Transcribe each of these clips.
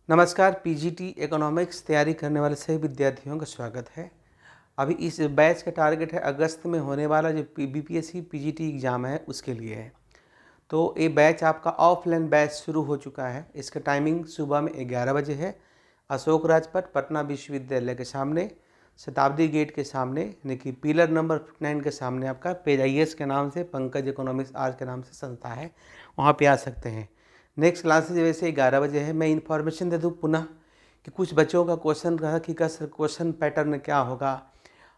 नमस्कार। PGT economics तैयारी करने वाले सभी विद्यार्थियों का स्वागत है। अभी इस बैच का टारगेट है अगस्त में होने वाला जो बीपीएससी पीजीटी एग्ज़ाम है उसके लिए है। तो ये बैच आपका ऑफलाइन बैच शुरू हो चुका है। इसका टाइमिंग सुबह में 11 बजे है। अशोक राजपथ पटना विश्वविद्यालय के सामने, शताब्दी गेट के सामने, यानी कि पिलर नंबर 9 के सामने आपका पेज IAS के नाम से, पंकज इकोनॉमिक्स आर्ट्स के नाम से संस्था है, वहाँ पे आ सकते हैं। नेक्स्ट क्लासेज वैसे 11 बजे है। मैं इन्फॉर्मेशन दे दूँ पुनः कि कुछ बच्चों का क्वेश्चन रहा कि क्वेश्चन पैटर्न क्या होगा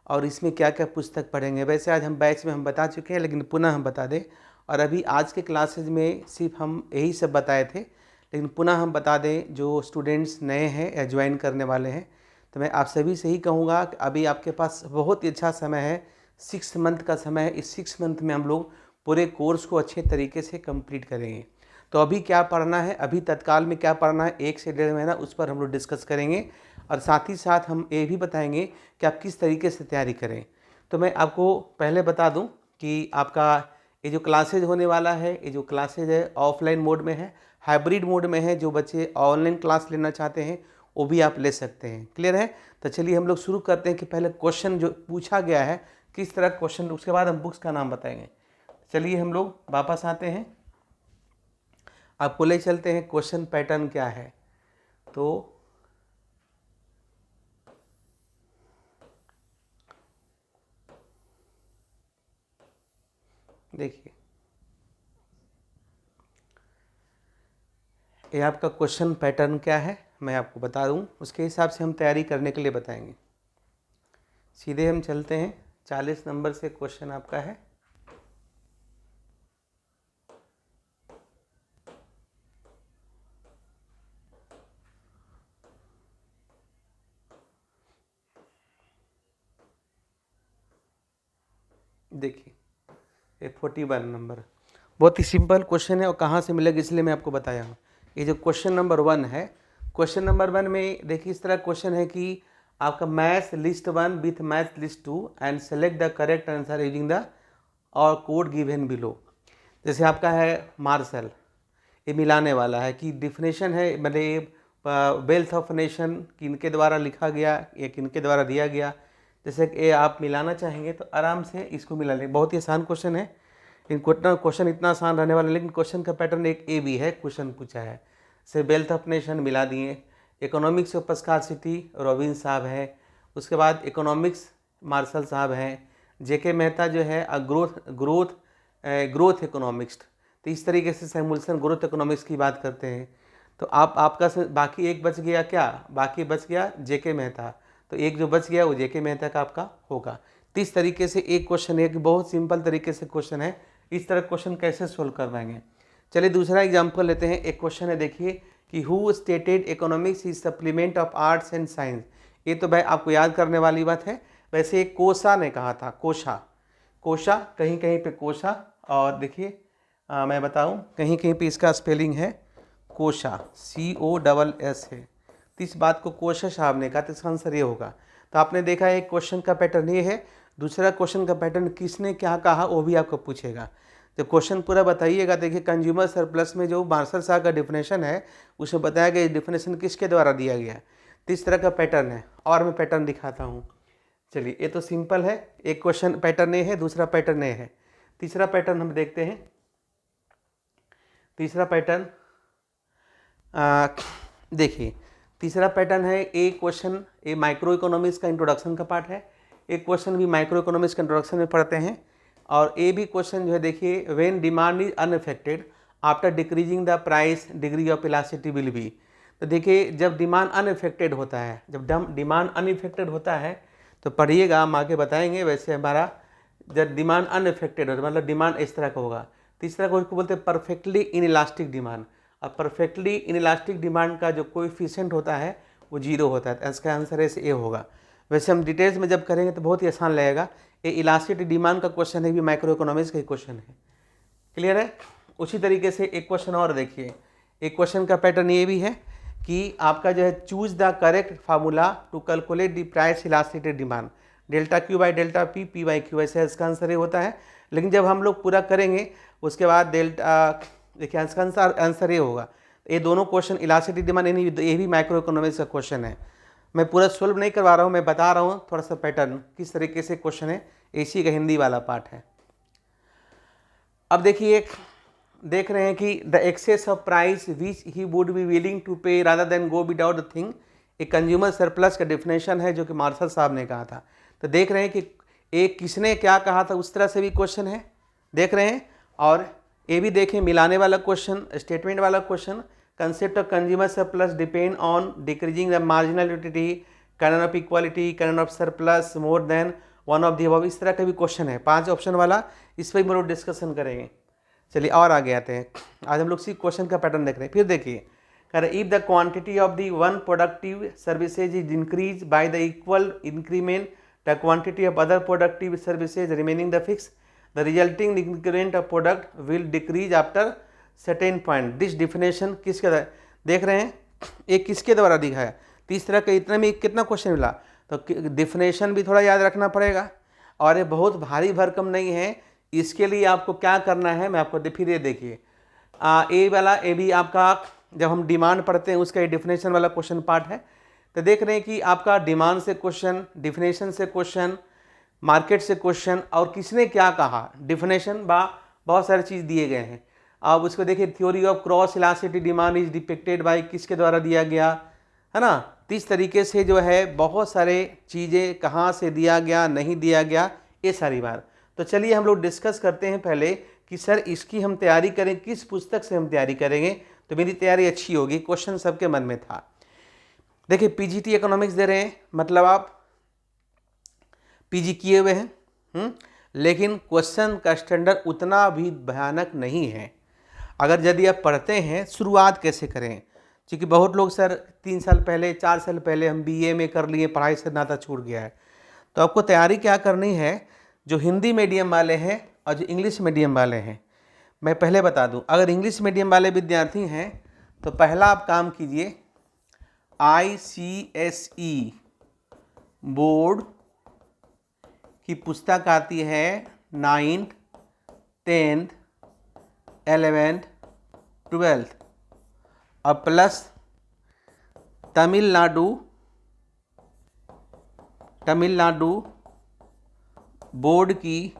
और इसमें क्या क्या पुस्तक पढ़ेंगे। वैसे आज हम बैच में हम बता चुके हैं, लेकिन पुनः हम बता दें। और अभी आज के क्लासेज में सिर्फ हम यही सब बताए थे, लेकिन पुनः हम बता दें जो स्टूडेंट्स नए हैं या ज्वाइन करने वाले हैं, तो मैं आप सभी से ही कहूँगा कि अभी आपके पास बहुत ही अच्छा समय है। 6 मंथ का समय है। इस 6 मंथ में हम लोग पूरे कोर्स को अच्छे तरीके से कंप्लीट करेंगे। तो अभी क्या पढ़ना है, अभी तत्काल में क्या पढ़ना है, 1 से 1.5 महीना उस पर हम लोग डिस्कस करेंगे। और साथ ही साथ हम ये भी बताएंगे कि आप किस तरीके से तैयारी करें। तो मैं आपको पहले बता दूं कि आपका ये जो क्लासेज होने वाला है, ये जो क्लासेज है ऑफलाइन मोड में है, हाइब्रिड मोड में है। जो बच्चे ऑनलाइन क्लास लेना चाहते हैं वो भी आप ले सकते हैं। क्लियर है? तो चलिए हम लोग शुरू करते हैं कि पहले क्वेश्चन जो पूछा गया है किस तरह क्वेश्चन, उसके बाद हम बुक्स का नाम बताएंगे। चलिए हम लोग वापस आते हैं, आपको ले चलते हैं क्वेश्चन पैटर्न क्या है। तो देखिए, ये आपका क्वेश्चन पैटर्न क्या है मैं आपको बता दूं, उसके हिसाब से हम तैयारी करने के लिए बताएंगे। सीधे हम चलते हैं, 40 नंबर से क्वेश्चन आपका है। देखिए, ये 41 नंबर बहुत ही सिंपल क्वेश्चन है और कहाँ से मिलेगा इसलिए मैं आपको बताया हूँ। ये जो क्वेश्चन नंबर 1 है, क्वेश्चन नंबर 1 में देखिए इस तरह क्वेश्चन है कि आपका match list 1 with match list 2 and select the correct answer using the और कोड गिवन बिलो। जैसे आपका है मार्शल, ये मिलाने वाला है कि डिफिनेशन है, मतलब ये वेल्थ ऑफ नेशन किनके द्वारा लिखा गया या किनके द्वारा दिया गया। जैसे कि ये आप मिलाना चाहेंगे तो आराम से इसको मिला लें। बहुत ही आसान क्वेश्चन है। क्वेश्चन इतना आसान रहने वाला, लेकिन क्वेश्चन का पैटर्न एक ए भी है, क्वेश्चन पूछा है। से वेल्थ ऑफ नेशन मिला दिए, इकोनॉमिक्स ऑफ स्कार्सिटी रॉबिन साहब है, उसके बाद इकोनॉमिक्स मार्शल साहब हैं, जेके मेहता जो है ग्रोथ इकोनॉमिक्स। तो इस तरीके से सैमुअल्सन ग्रोथ इकोनॉमिक्स की बात करते हैं। तो आपका बाकी एक बच गया, क्या बाकी बच गया? जेके मेहता। तो एक जो बच गया वो जेके मेहता का आपका होगा। तो इस तरीके से एक क्वेश्चन है कि बहुत सिंपल तरीके से क्वेश्चन है। इस तरह क्वेश्चन कैसे सोल्व करवाएंगे। चलिए दूसरा एग्जाम्पल लेते हैं। एक क्वेश्चन है, देखिए कि who stated economics is supplement of arts and science. ये तो भाई आपको याद करने वाली बात है। वैसे कोशा ने कहा था, कोशा कहीं कहीं पे कोशा, और देखिए मैं बताऊं कहीं कहीं पे इसका स्पेलिंग है कोशा, COSS है। तो इस बात को कोशा साहब ने कहा, तो इसका आंसर ये होगा। तो आपने देखा एक क्वेश्चन का पैटर्न ये है। दूसरा क्वेश्चन का पैटर्न किसने क्या कहा वो भी आपको पूछेगा। तो क्वेश्चन पूरा बताइएगा। देखिए कंज्यूमर सरप्लस में जो मार्शल साहब का डिफिनेशन है उसमें बताया गया डिफिनेशन किसके द्वारा दिया गया। तो इस तरह का पैटर्न है, और मैं पैटर्न दिखाता हूँ। चलिए, ये तो सिंपल है। एक क्वेश्चन पैटर्न ए है, दूसरा पैटर्न ए है। तीसरा पैटर्न हम देखते हैं। तीसरा पैटर्न देखिए, तीसरा पैटर्न है ए क्वेश्चन, ए माइक्रो इकोनॉमिक्स का इंट्रोडक्शन का पार्ट है। एक क्वेश्चन भी माइक्रो इकोनॉमिक्स का इंट्रोडक्शन में पढ़ते हैं। और ए भी क्वेश्चन जो है, देखिए when demand is unaffected after decreasing the price degree of elasticity will be. तो देखिए जब डिमांड अनअफेक्टेड होता है, जब डिमांड अनअफेक्टेड होता है तो पढ़िएगा, हम आगे बताएंगे। वैसे हमारा जब डिमांड अनअफेक्टेड होता है मतलब डिमांड इस तरह का होगा। तीसरा को बोलते हैं परफेक्टली इनइलास्टिक डिमांड। अब परफेक्टली इनइलास्टिक डिमांड का जो कोएफिशिएंट होता है वो 0 होता है। तो इसका आंसर ऐसे ए होगा। वैसे हम डिटेल्स में जब करेंगे तो बहुत ही आसान लगेगा। ये इलास्टिक डिमांड का क्वेश्चन है, भी माइक्रो इकोनॉमिक्स का क्वेश्चन है। क्लियर है? उसी तरीके से एक क्वेश्चन और देखिए। एक क्वेश्चन का पैटर्न ये भी है कि आपका जो है choose the correct formula to calculate the price elasticity demand, delta Q by delta P, P by Q, ऐसे इसका आंसर ये होता है। लेकिन जब हम लोग पूरा करेंगे उसके बाद डेल्टा, देखिए इसका आंसर ये होगा। ये दोनों क्वेश्चन इलास्टिसिटी डिमांड ये भी माइक्रो इकोनॉमिक्स का क्वेश्चन है। मैं पूरा सोल्व नहीं करवा रहा हूँ, मैं बता रहा हूँ थोड़ा सा पैटर्न किस तरीके से क्वेश्चन है, इसी का हिंदी वाला पार्ट है। अब देखिए, देख रहे हैं कि the excess of price which he would be willing to pay rather than go without the thing, एक कंज्यूमर सरप्लस का डेफिनेशन है जो कि मार्शल साहब ने कहा था। तो देख रहे हैं कि एक किसने क्या कहा था, उस तरह से भी क्वेश्चन है, देख रहे हैं। और ये भी देखें मिलाने वाला क्वेश्चन, स्टेटमेंट वाला question, concept of consumer surplus depend on decreasing the marginal utility, canon of equality, canon of surplus, more than one of the above, इस तरह का भी क्वेश्चन है 5 ऑप्शन वाला। इस पर भी हम लोग डिस्कशन करेंगे। चलिए और आगे आते हैं। आज हम लोग सी क्वेश्चन का पैटर्न देख रहे हैं। फिर देखिए, कह रहे if the quantity of the one productive services is increase by the equal increment the quantity of other productive services remaining the fix, the resulting increment of product will decrease after certain point. This definition किसके द्वारा देख रहे हैं, एक किसके द्वारा दिखाया, तीसरा का इतना में कितना क्वेश्चन मिला, तो डिफिनेशन भी थोड़ा याद रखना पड़ेगा। और ये बहुत भारी भरकम नहीं है, इसके लिए आपको क्या करना है मैं आपको फिर ये देखिए, ए वाला ए भी आपका जब हम डिमांड पढ़ते हैं उसका ये डिफिनेशन वाला क्वेश्चन पार्ट है। तो देख रहे हैं कि आपका डिमांड से क्वेश्चन, डिफिनेशन से क्वेश्चन, मार्केट से क्वेश्चन, और किसने क्या कहा, डिफिनेशन बहुत सारी चीज़ दिए गए हैं। अब उसको देखिए, theory of cross elasticity demand is depicted bye किसके द्वारा दिया गया है ना। तो इस तरीके से जो है बहुत सारे चीज़ें कहाँ से दिया गया, नहीं दिया गया, ये सारी बात। तो चलिए हम लोग डिस्कस करते हैं पहले कि सर इसकी हम तैयारी करें, किस पुस्तक से हम तैयारी करेंगे तो मेरी तैयारी अच्छी होगी। क्वेश्चन सबके मन में था। देखिए पीजीटी इकोनॉमिक्स दे रहे हैं, मतलब आप पीजी किए हुए हैं, लेकिन क्वेश्चन का स्टैंडर्ड उतना भी भयानक नहीं है। अगर यदि आप पढ़ते हैं, शुरुआत कैसे करें, क्योंकि बहुत लोग सर 3 साल पहले 4 साल पहले हम बीए में कर लिए, पढ़ाई से नाता छूट गया है। तो आपको तैयारी क्या करनी है, जो हिंदी मीडियम वाले हैं और जो इंग्लिश मीडियम वाले हैं, मैं पहले बता दूं, अगर इंग्लिश मीडियम वाले विद्यार्थी हैं तो पहला आप काम कीजिए, ICSE बोर्ड की पुस्तक आती है 9th 10th 11th 12th और प्लस तमिलनाडु बोर्ड की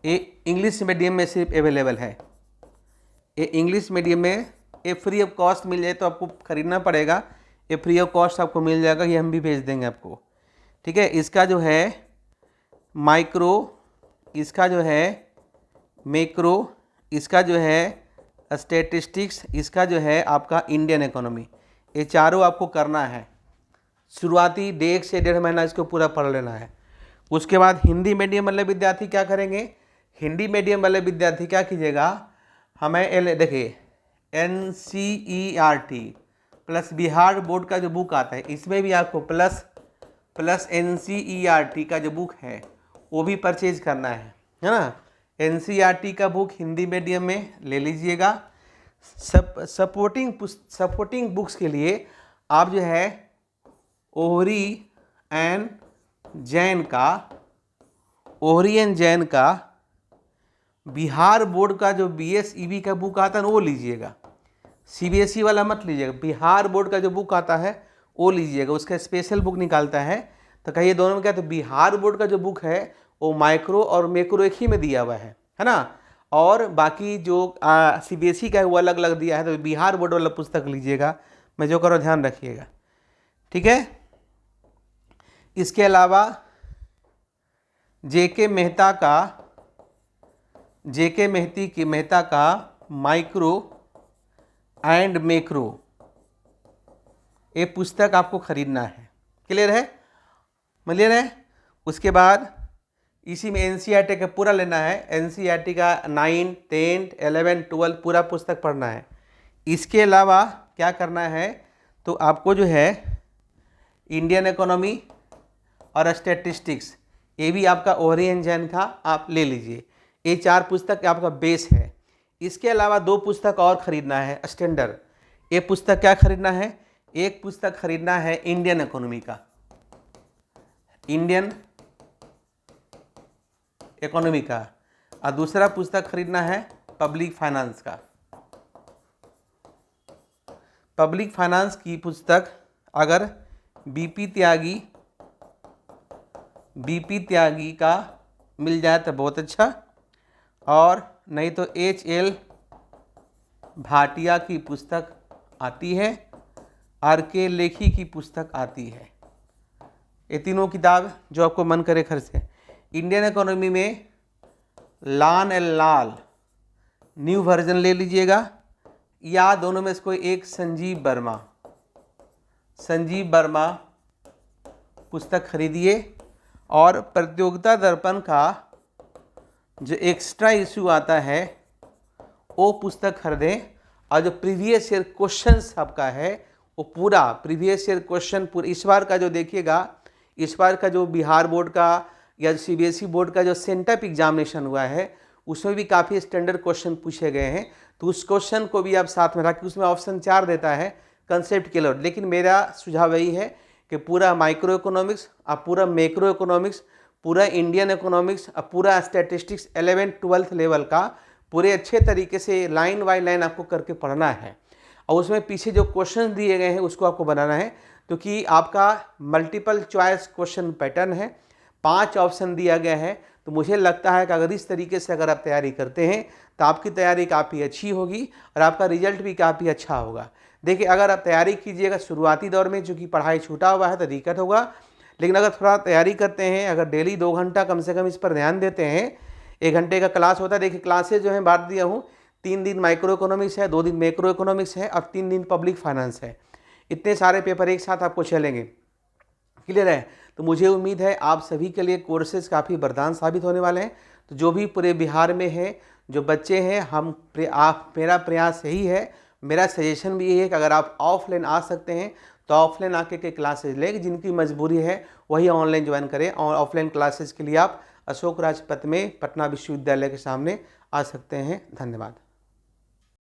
इंग्लिश मीडियम में सिर्फ अवेलेबल है। ये इंग्लिश मीडियम में ये फ्री ऑफ कॉस्ट मिल जाए, तो आपको खरीदना पड़ेगा, ये फ्री ऑफ कॉस्ट आपको मिल जाएगा, ये हम भी भेज देंगे आपको, ठीक है। इसका जो है माइक्रो, इसका जो है मैक्रो, इसका जो है स्टैटिस्टिक्स, इसका जो है आपका इंडियन इकोनॉमी, ये चारों आपको करना है। शुरुआती 1 से 1.5 महीना इसको पूरा पढ़ लेना है। उसके बाद हिंदी मीडियम वाले विद्यार्थी क्या करेंगे, हिंदी मीडियम वाले विद्यार्थी क्या कीजिएगा, हमें देखिए NCERT प्लस बिहार बोर्ड का जो बुक आता है, इसमें भी आपको प्लस NCERT का जो बुक है वो भी परचेज करना है ना। NCERT का बुक हिंदी मीडियम में ले लीजिएगा। सपोर्टिंग बुक्स के लिए आप जो है ओहरी एंड जैन का बिहार बोर्ड का जो BSEB का बुक आता है ना वो लीजिएगा, CBSE वाला मत लीजिएगा, बिहार बोर्ड का जो बुक आता है वो लीजिएगा, उसका स्पेशल बुक निकालता है। तो कहिए दोनों में क्या, तो बिहार बोर्ड का जो बुक है वो माइक्रो और मैक्रो एक ही में दिया हुआ है ना, और बाकी जो CBSE का है वो अलग अलग दिया है। तो बिहार बोर्ड वाला पुस्तक लीजिएगा, मैं जो करो ध्यान रखिएगा, ठीक है। इसके अलावा JK मेहता का माइक्रो एंड मैक्रो, ये पुस्तक आपको खरीदना है। क्लियर है। उसके बाद इसी में NCERT का पूरा लेना है, NCERT का 9, 10, 11, 12 पूरा पुस्तक पढ़ना है। इसके अलावा क्या करना है, तो आपको जो है इंडियन इकोनॉमी और स्टैटिस्टिक्स, ये भी आपका ओहरी एंड जैन का आप ले लीजिए। ये 4 पुस्तक आपका बेस है। इसके अलावा 2 पुस्तक और खरीदना है स्टैंडर्ड। ये पुस्तक क्या खरीदना है, एक पुस्तक खरीदना है इंडियन इकोनॉमी का, और दूसरा पुस्तक खरीदना है पब्लिक फाइनेंस का। पब्लिक फाइनेंस की पुस्तक अगर बीपी त्यागी का मिल जाए तो बहुत अच्छा, और नहीं तो HL भाटिया की पुस्तक आती है, RK लेखी की पुस्तक आती है। ये तीनों किताब जो आपको मन करे खर्च है। इंडियन इकोनॉमी में लान एल लाल न्यू वर्जन ले लीजिएगा, या दोनों में से कोई एक संजीव वर्मा पुस्तक खरीदिए, और प्रतियोगिता दर्पण का जो एक्स्ट्रा इशू आता है वो पुस्तक खरीदें, और जो प्रीवियस ईयर क्वेश्चन आपका है वो पूरा प्रीवियस ईयर क्वेश्चन पूरा इस बार का जो देखिएगा, इस बार का जो बिहार बोर्ड का या CBSE बोर्ड का जो सेंटअप एग्जामिनेशन हुआ है उसमें भी काफ़ी स्टैंडर्ड क्वेश्चन पूछे गए हैं, तो उस क्वेश्चन को भी आप साथ में रखिए। उसमें ऑप्शन 4 देता है कंसेप्ट के लिए, लेकिन मेरा सुझाव यही है कि पूरा माइक्रो इकोनॉमिक्स, अब पूरा मैक्रो इकोनॉमिक्स, पूरा इंडियन इकोनॉमिक्स, अब पूरा स्टैटिस्टिक्स 11th-12th लेवल का पूरे अच्छे तरीके से लाइन बाय लाइन आपको करके पढ़ना है, और उसमें पीछे जो क्वेश्चन दिए गए हैं उसको आपको बनाना है, क्योंकि आपका मल्टीपल चॉइस क्वेश्चन पैटर्न है, 5 ऑप्शन दिया गया है। तो मुझे लगता है कि अगर इस तरीके से अगर आप तैयारी करते हैं तो आपकी तैयारी काफ़ी अच्छी होगी और आपका रिजल्ट भी काफ़ी अच्छा होगा। देखिए, अगर आप तैयारी कीजिएगा शुरुआती दौर में, चूँकि पढ़ाई छूटा हुआ है तो दिक्कत होगा, लेकिन अगर थोड़ा तैयारी करते हैं, अगर डेली 2 घंटा कम से कम इस पर ध्यान देते हैं, 1 घंटे का क्लास होता है। देखिए, क्लासेज जो है बांट दिया हूँ, 3 दिन माइक्रो इकोनॉमिक्स है, 2 दिन मैक्रो इकोनॉमिक्स है, और 3 दिन पब्लिक फाइनेंस है। इतने सारे पेपर एक साथ आपको चलेंगे। क्लियर है? तो मुझे उम्मीद है आप सभी के लिए कोर्सेज काफ़ी वरदान साबित होने वाले हैं। तो जो भी पूरे बिहार में है, जो बच्चे हैं, मेरा प्रयास यही है, मेरा सजेशन भी यही है कि अगर आप ऑफलाइन आ सकते हैं तो ऑफलाइन आके के क्लासेज लें, जिनकी मजबूरी है वही ऑनलाइन ज्वाइन करें। और ऑफलाइन क्लासेज के लिए आप अशोक राजपथ में पटना विश्वविद्यालय के सामने आ सकते हैं। धन्यवाद।